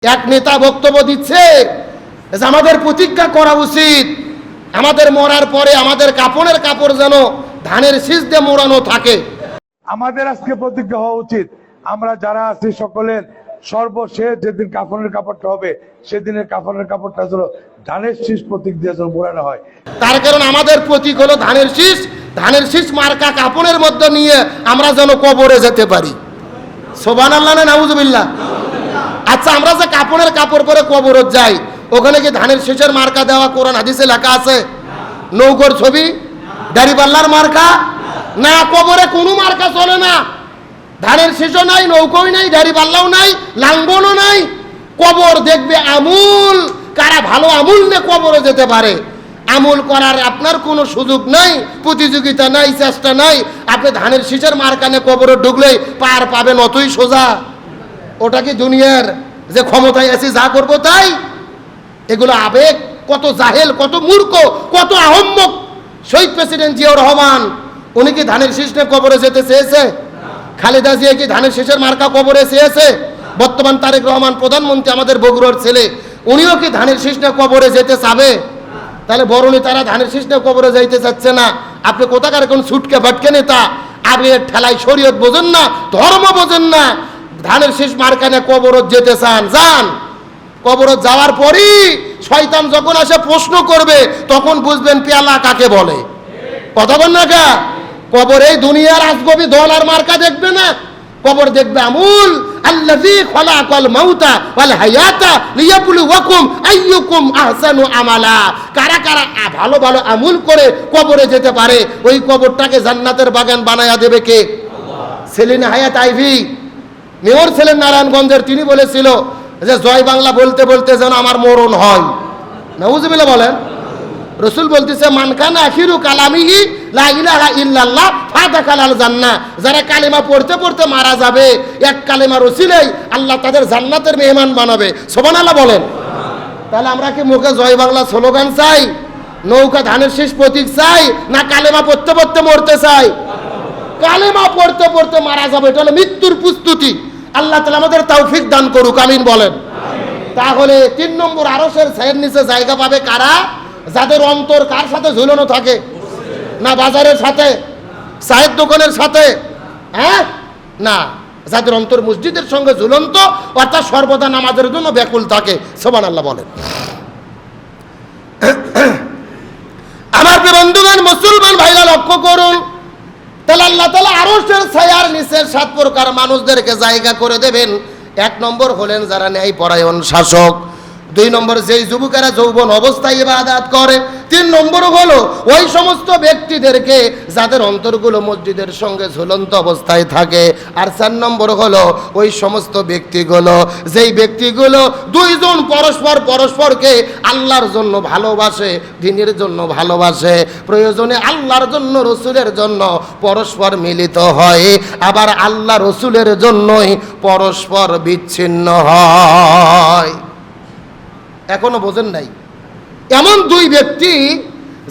এক নেতা বক্তব্য দিচ্ছে যে আমাদের প্রতিজ্ঞা করা উচিত, আমাদের মরার পরে আমাদের কাপড়ের কাপড় যেন ধানের শীষ দিয়ে মোড়ানো থাকে। আমাদের আজকে প্রতিজ্ঞা হওয়া উচিত, আমরা যারা আছি সকলের সর্বশেষ যেদিন কাফনের কাপড়টা হবে সেদিনের কাফনের কাপড়টা যেন ধানের শীষ প্রতীক দিয়ে যেন মোড়ানো হয়। তার কারণ আমাদের প্রতীক হলো ধানের শীষ। ধানের শীষ মার্কা কাপড়ের মধ্যে নিয়ে আমরা যেন কবরে যেতে পারি। সুবহানাল্লাহ না নাউজুবিল্লাহ। আচ্ছা, আমরা যে কাপড়ের কাপড় পরে কবরে যাই, ওখানে কি ধানের শীষের মার্কা দেওয়া কোরআন হাদিসে লেখা আছে? নৌকোর ছবি, দাড়িপাল্লার মার্কা না, কবরে কোনো মার্কা চলে না। ধানের শীষও নাই, নৌকোই নাই, দাড়িপাল্লাও নাই, লাঙ্গলও নাই। কবর দেখবে আমূল, কারা ভালো আমূল নিয়ে কবরে যেতে পারে। আমূল করার আপনার কোনো সুযোগ নাই, প্রতিযোগিতা নাই, চেষ্টা নাই। আপনি ধানের শীষের মার্কানে কবরে ঢুকলেই পার পাবেন, অতই সোজা। ওটা কি দুনিয়ার যে ক্ষমতায় আছি যা করবো তাই? এগুলো আবেগ। কত জাহেল, কত মূর্খ, কত আহম্মক। শহীদ প্রেসিডেন্ট জিয়াউর রহমান উনি কি ধানের শীষ নিয়ে কবরে যেতে চেয়েছে? খালেদা জিয়া কি ধানের শীষের মার্কা কবরে চেয়েছে? বর্তমান তারেক রহমান প্রধানমন্ত্রী, আমাদের বগুড়ার ছেলে, উনিও কি ধানের শীষ নিয়ে কবরে যেতে চাবে? তাহলে বড় নেতারা ধানের শীষ নিয়ে কবরে যাইতে চাচ্ছে না। আপনি কোথাকার কোন ছুটকে ভাটকে নেতা, আবেগের ঠেলায় শরীয়ত বোঝেন না, ধর্ম বোঝেন না, ধানের শীষ মার্কানে কবরত যেতে চান, যান। কবরত যাওয়ার পরই শয়তান যখন আসে প্রশ্ন করবে, তখন বুঝবেন পেয়ালা কাকে বলে। কথা বল না কা? কবর এই দুনিয়ার আজগবি দল আর মার্কা দেখবে না, কবর দেখবে আমূল। আল্লাযী খালাকাল মাউতা ওয়াল হায়াতা লিয়াবলুয়াকুম আইয়ুকুম আহসানু আমালা। কারা কারা ভালো ভালো আমল করে কবরে যেতে পারে, ওই কবরটাকে জান্নাতের বাগান বানায়া দেবে কে? সেলিনা হায়াত আইভি, মেয়র ছিলেন নারায়ণগঞ্জের, তিনি বলেছিল যে জয় বাংলা বলতে বলতে যেন আমার মরণ হয়। নাউজুবিল্লাহ বলেন। রসুল বলতেছে মান কানা আখিরু কালামিহি লা ইলাহা ইল্লাল্লাহ ফাদাখালাল জান্নাহ। যারা কালেমা পড়তে পড়তে মারা যাবে, এক কালেমার ওসিলাই আল্লাহ তাদের জান্নাতের মেহমান বানাবে। সুবহানাল্লাহ বলেন। তাহলে আমরা কি মুখে জয় বাংলা স্লোগান চাই, নৌকা ধানের শীষ প্রতীক চাই, না কালেমা পড়তে পড়তে মরতে চাই? কালেমা পড়তে পড়তে মারা যাবে, এটা হলো মৃত্যুর প্রস্তুতি। আল্লাহ তাআলা আমাদের তৌফিক দান করুক, আমিন বলেন। তাহলে 3 নম্বর আরশের ছায়ের নিচে জায়গা পাবে কারা? যাদের অন্তর কার সাথে ঝুলানো থাকে? না বাজারের সাথে, চায়ের দোকানের সাথে, হ্যাঁ না, যাদের অন্তর মসজিদের সঙ্গে ঝুলন্ত, অর্থাৎ সর্বদা নামাজের জন্য ব্যাকুল থাকে। সুবহানাল্লাহ বলেন। আমার বন্ধুগণ, মুসলমান ভাইরা লক্ষ্য করুন, তাহলে আল্লাহ তাআলা আরশের ছায়ার নিচে 7 প্রকার মানুষদেরকে জায়গা করে দেবেন। 1 নম্বর হলেন যারা ন্যায়পরায়ণ শাসক। 2 নম্বর যেই যুবকেরা যৌবন অবস্থায় ইবাদত করে। 3 নম্বর হলো ওই সমস্ত ব্যক্তিদেরকে যাদের অন্তরগুলো মসজিদের সঙ্গে ঝুলন্ত অবস্থায় থাকে। আর 4 নম্বর হলো ওই সমস্ত ব্যক্তিগুলো, যেই ব্যক্তিগুলো 2 জন পরস্পরকে আল্লাহর জন্য ভালোবাসে, দ্বীনের জন্য ভালোবাসে, প্রয়োজনে আল্লাহর জন্য, রসুলের জন্য পরস্পর মিলিত হয়, আবার আল্লাহ রসুলের জন্যই পরস্পর বিচ্ছিন্ন হয়। এখনো বোঝেন নাই? এমন 2 ব্যক্তি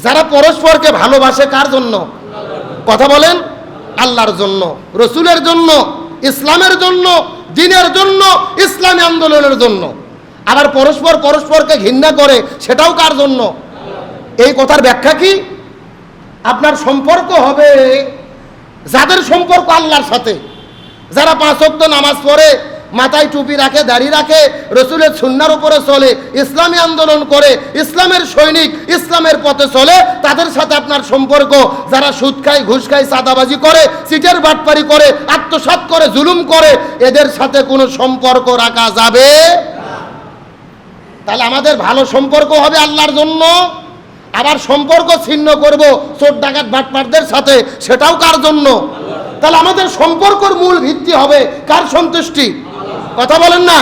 যারা পরস্পরকে ভালোবাসে, কার জন্য? কথা বলেন। আল্লাহর জন্য, রসুলের জন্য, ইসলামের জন্য, দ্বীনের জন্য, ইসলামী আন্দোলনের জন্য। আবার পরস্পরকে ঘৃণা করে, সেটাও কার জন্য? এই কথার ব্যাখ্যা কি? আপনার সম্পর্ক হবে যাদের সম্পর্ক আল্লাহর সাথে, যারা 5 ওয়াক্ত নামাজ পড়ে, মাথায় টুপি রাখে, দাড়ি রাখে, রসুলের সুন্নাহর উপরে চলে, ইসলামী আন্দোলন করে, ইসলামের সৈনিক, ইসলামের পথে চলে, তাদের সাথে আপনার সম্পর্ক। যারা সুদ খায়, ঘুষ খায়, চাঁদাবাজি করে, চিটের বাটপারি করে, আত্মসাৎ করে, জুলুম করে, এদের সাথে কোনো সম্পর্ক রাখা যাবে না। তাহলে আমাদের ভালো সম্পর্ক হবে আল্লাহর জন্য। আবার সম্পর্ক ছিন্ন করব চোর ডাকাত বাটপারদের সাথে, সেটাও কার জন্য? তাহলে আমাদের সম্পর্কের মূল ভিত্তি হবে কার সন্তুষ্টি? কথা বলেন না।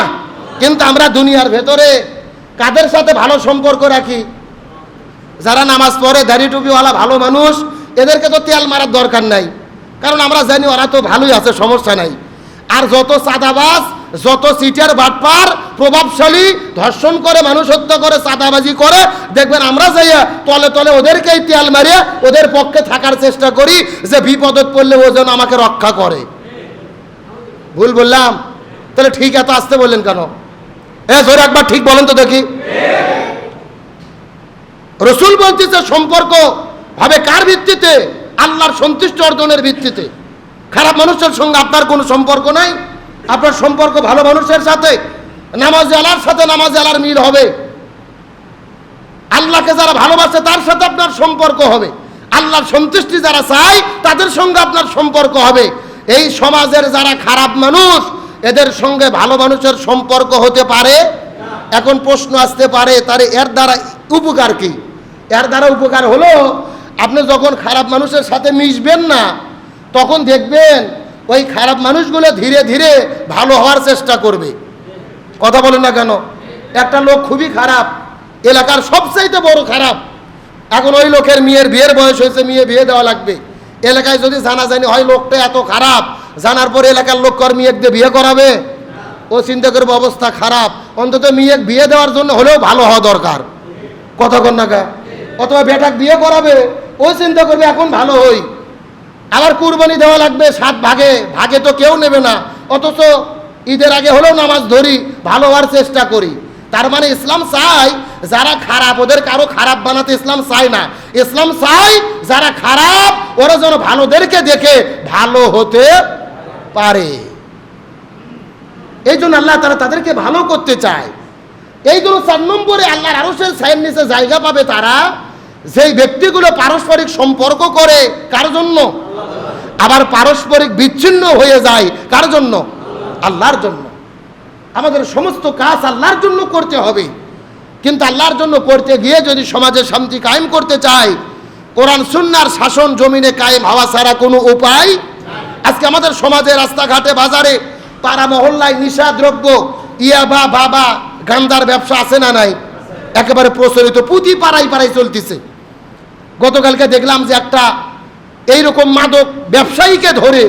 কিন্তু আমরা দুনিয়ার ভেতরে কাদের সাথে ভালো সম্পর্ক রাখি? যারা নামাজ পড়ে, দাড়ি টুপিওয়ালা ভালো মানুষ, এদেরকে তো তেল মারার দরকার নাই, কারণ আমরা জানি ওরা তো ভালোই আছে, সমস্যা নাই। আর যত চাঁদাবাজ, যত চিটার বাটপার, প্রভাবশালী, ধর্ষণ করে, মানুষ হত্যা করে, চাঁদাবাজি করে, দেখবেন আমরা যাইয়া তলে তলে ওদেরকেই তেল মারিয়া ওদের পক্ষে থাকার চেষ্টা করি, যে বিপদত পড়লে ও যেন আমাকে রক্ষা করে। ভুল বললাম? তাহলে ঠিক এত আসতে বললেন কেন? জোরে একবার ঠিক বলেন তো দেখি। রসুল বলতেছে সম্পর্ক হবে কার ভিত্তিতে? আল্লাহর সন্তুষ্টি অর্জনের ভিত্তিতে। খারাপ মানুষের সঙ্গে আপনার কোনো সম্পর্ক নাই, আপনার সম্পর্ক ভালো মানুষের সাথে, নামাজি আলার সাথে নামাজি আলার মিল হবে। আল্লাহকে যারা ভালোবাসে তার সাথে আপনার সম্পর্ক হবে, আল্লাহর সন্তুষ্টি যারা চায় তাদের সঙ্গে আপনার সম্পর্ক হবে। এই সমাজের যারা খারাপ মানুষ এদের সঙ্গে ভালো মানুষের সম্পর্ক হতে পারে? এখন প্রশ্ন আসতে পারে তার এর দ্বারা উপকার কি? এর দ্বারা উপকার হলো আপনি যখন খারাপ মানুষের সাথে মিশবেন না তখন দেখবেন ওই খারাপ মানুষগুলো ধীরে ধীরে ভালো হওয়ার চেষ্টা করবে। কথা বলেন না কেন? একটা লোক খুবই খারাপ, এলাকার সবচাইতে বড় খারাপ, এখন ওই লোকের মেয়ের বিয়ের বয়স হয়েছে, মেয়ে বিয়ে দেওয়া লাগবে। এলাকায় যদি জানাজানি হয় লোকটা এত খারাপ, জানার পরে এলাকার লোক কর মেয়ে দিয়ে বিয়ে করাবে? ও চিন্তা করবে অবস্থা খারাপ, অন্তত মেয়ে বিয়ে দেওয়ার জন্য হলেও ভালো হওয়া দরকার। কথা কন না কা? অথবা বেটাক বিয়ে করাবে, ও চিন্তা করবে এখন ভালো হই। আবার কুরবানি দেওয়া লাগবে 7 ভাগে, ভাগে তো কেউ নেবে না, অথচ ঈদের আগে হলেও নামাজ ধরি, ভালো হওয়ার চেষ্টা করি। তার মানে ইসলাম চাই যারা খারাপ ওদের কারো খারাপ বানাতে ইসলাম চায় না। ইসলাম চাই যারা খারাপ ওরা যেন ভালোদেরকে দেখে ভালো হতে পারে। এই জন্য আল্লাহ তারা তাদেরকে ভালো করতে চায়। এই জন্য 4 নম্বরে আল্লাহর আরশের ছায়ার নিচে জায়গা পাবে তারা যেই ব্যক্তিগুলো পারস্পরিক সম্পর্ক করে কার জন্য? আবার পারস্পরিক বিচ্ছিন্ন হয়ে যায় কার জন্য? আল্লাহর জন্য। আমাদের সমস্ত কাজ আল্লাহর জন্য করতে হবে, কিন্তু আল্লাহর জন্য করতে গিয়ে যদি সমাজে শান্তি কায়েম করতে চাই, কোরআন সুন্নাহর শাসন জমিনে কায়েম হওয়া ছাড়া কোনো উপায়। আজকে আমাদের সমাজে রাস্তাঘাটে বাজারে পাড়া মহল্লায় নিশা দ্রব্য ইয়াবা বাবা গান্দার ব্যবসা আছে না নাই? একেবারে প্রচলিত, প্রতি পাড়ায় পাড়ায় চলতেছে। গতকালকে দেখলাম যে একটা এইরকম মাদক ব্যবসায়ীকে ধরে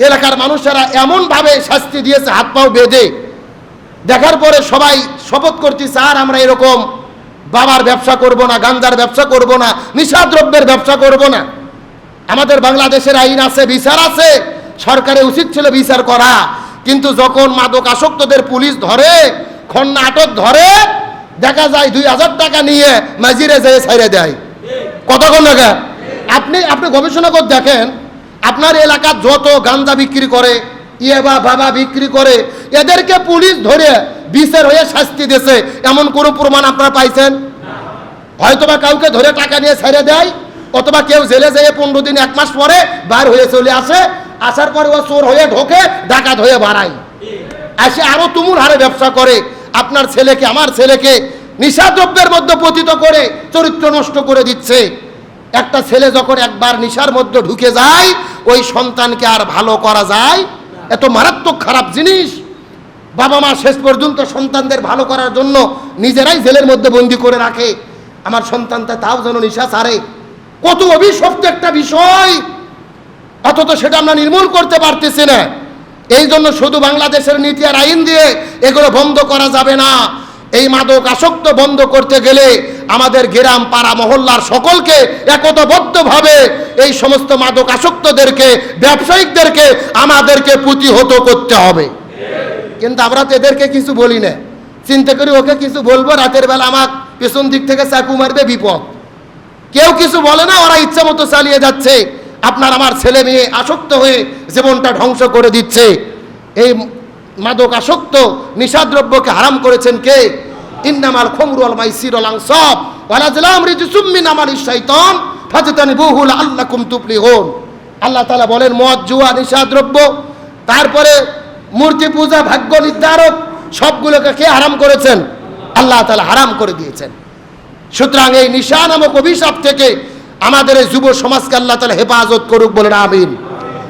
এলাকার মানুষেরা এমনভাবে শাস্তি দিয়েছে হাত পাও বেঁধে। দেখার পরে সবাই শপথ করতেছে আর আমরা এরকম বাবার ব্যবসা করব না, গাঞ্জার ব্যবসা করব না, নিশাদ্রব্যের ব্যবসা করব না। আমাদের বাংলাদেশের আইন আছে, বিচার আছে, সরকারের উচিত ছিল বিচার করা। কিন্তু যখন মাদক আসক্তদের পুলিশ ধরে, খন্না আটক ধরে, দেখা যায় 2000 টাকা নিয়ে মাজিরে যেয়ে ছাইড়ে দেয়। কতক্ষণ লাগে? আপনি গবেষণা করে দেখেন, আপনার এলাকার যত গাঞ্জা বিক্রি করে, ইয়াবা বাবা বিক্রি করে, এদেরকে পুলিশ ধরে বিচার হয়ে শাস্তি দিয়েছে এমন কোনো প্রমাণ আপনারা পাইছেন? হয়তোবা কাউকে ধরে টাকা নিয়ে ছেড়ে দেয়, অথবা কেউ জেলে যেয়ে 15 দিন 1 মাস পরে বার হয়ে চলে আসে, আসার পরে ও চোর হয়ে ঢোকে, ডাকাত হয়ে বাড়ায়, আসে আরো তুমুল হারে ব্যবসা করে। আপনার ছেলেকে আমার ছেলেকে নিশাদ্রব্যের মধ্যে পতিত করে চরিত্র নষ্ট করে দিচ্ছে। একটা ছেলে যখন একবার নিশার মধ্যে ঢুকে যায় ওই সন্তানকে আর ভালো করা যায়? এত মারাত্মক খারাপ জিনিস। বাবা মা শেষ পর্যন্ত সন্তানদের ভালো করার জন্য নিজেরাই জেলের মধ্যে বন্দি করে রাখে, আমার সন্তানটা তাও যেন নিশা ছাড়ে। কত অভিশপ্ত একটা বিষয়, অথচ সেটা আমরা নির্মূল করতে পারতেছি না। এই জন্য শুধু বাংলাদেশের নীতি আর আইন দিয়ে এগুলো বন্ধ করা যাবে না। এই মাদক আসক্ত বন্ধ করতে গেলে আমাদের গ্রাম পাড়া মহল্লার সকলকে একতাবদ্ধভাবে এই সমস্ত মাদক আসক্তদেরকে, ব্যবসায়িকদেরকে আমাদেরকে প্রতিহত করতে হবে। কিন্তু আমরা তো এদেরকে কিছু বলি না, চিন্তা করি ওকে কিছু বলবো, রাতের বেলা আমার পেছন দিক থেকে চাকু মারবে, বিপদ। কেউ কিছু বলে না, ওরা ইচ্ছা মতো চালিয়ে যাচ্ছে। আপনার আমার ছেলে মেয়ে আসক্ত হয়ে জীবনটা ধ্বংস করে দিচ্ছে। এই মাদক আসক্ত নিশাদ্রব্যকে হারাম করেছেন কে? ইন্নামাল খামরু ওয়াল মাইসির ওয়াল আনসাব ওয়াল আজলাম রিজসুম মিন আমালিশ শাইতান ফাজতানিবুহু লাআল্লাকুম তুফলিহুন। আল্লাহ তাআলা বলেন মদ, জুয়া, নিশাদ্রব্য, তারপরে মূর্তি পূজা, ভাগ্য নির্ধারক, সবগুলোকে কে হারাম করেছেন? আল্লাহ তাআলা হারাম করে দিয়েছেন। সুতরাং এই নিশা নামক অভিশাপ থেকে আমাদের এই যুব সমাজকে আল্লাহ তাআলা হেফাজত করুক, বলেন আমিন।